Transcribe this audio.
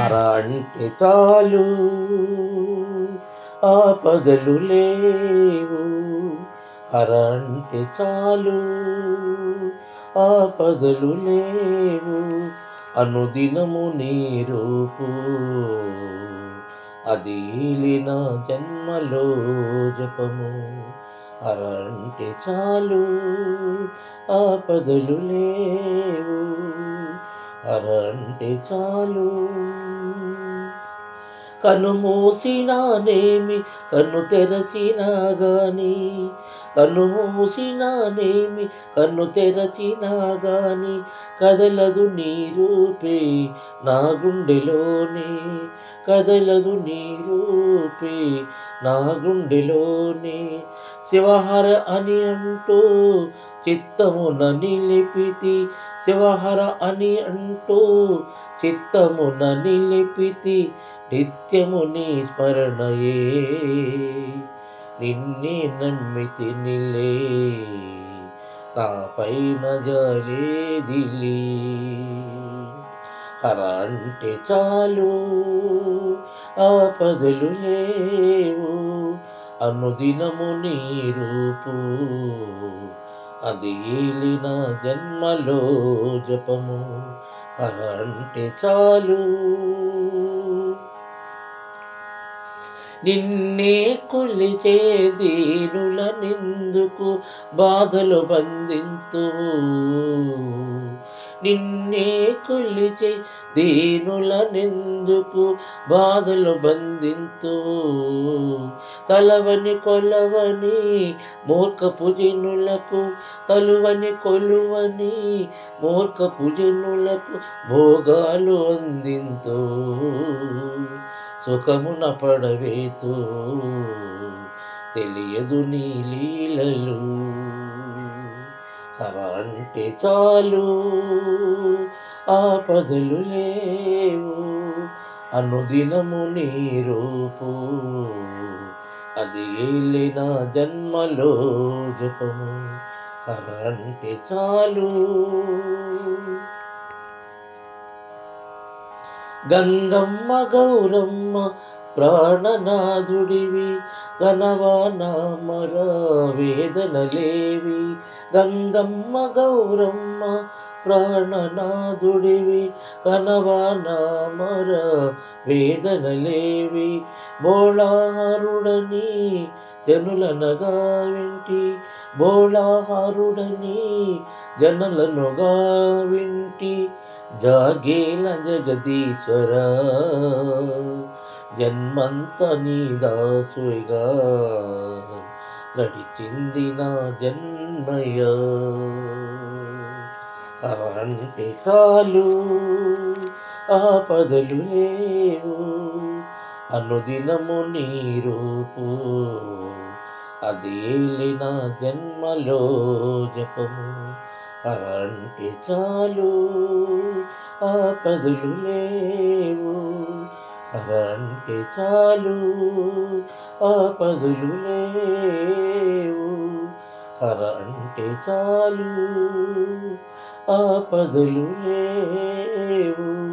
హర అంటే చాలు ఆపదలు లేవు. హర అంటే చాలు ఆపదలు లేవు. అనుదినము నీ రూపు అది నా జన్మలో జపము. హర అంటే చాలు ఆపదలు లేవు. హర అంటే చాలు. కను మూసినానేమి కన్ను తెరచినా గాని, కను మూసినానేమి కన్ను తెరచినా గాని, కదలదు నీ రూపే నా గుండెలోనే. కదలదు నీ రూపే నా గుండెలోనే. శివహర అని అంటూ చిత్తమున నిలిపితి. శివహర అని అంటూ చిత్తమున నిలిపితి. నిత్యము నీ స్మరణయే నిన్నే నమ్మితి నిలే. నా పైన జాలేదిలే. హర అంటే చాలు ఆపదలు లేవు. అనుదినము నీ రూపు అది ఏలిన జన్మలో జపము. హర అంటే చాలు. నిన్నే కొలిచే దీనుల నిందుకు బాధలు బంధింతువు. నిన్నే కొలిచే దీనుల నిందుకు బాధలు బంధింతువు. తలవని కొలవని మూర్ఖపు జనులకు, తలువని కొలువని మూర్ఖపు జనులకు భోగాలు అందింతు. సుఖమున పడవేతూ తెలియదు నీ లీలలు. హర అంటే చాలు ఆపదలు లేవు. అనుదినము నీ రూపు అది ఏలిన జన్మలో జపము. హర అంటే చాలు. గంగమ్మ గౌరమ్మ ప్రాణనాథుడివి, గనవా నామర వేదనలేవి. గంగమ్మ గౌరమ్మ ప్రాణనాథుడివి, కనవా నామర వేదనలేవి. బోళాహారుడని జనులనగా వింటి, బోళాహారుడని జనులనుగా వింటి. జాగేల జగదీశ్వర జన్మంత నీ దాసుగా నడిచింది నా జన్మయ. హర అంటే చాలు ఆపదలు లేవు. అనుదినము నీ రూపు అది ఏలిన జన్మలో జపము. హర అంటే చాలు ఆపదలు లేవు. హర అంటే చాలు ఆపదలు లేవు. హర అంటే చాలు ఆపదలు లేవు.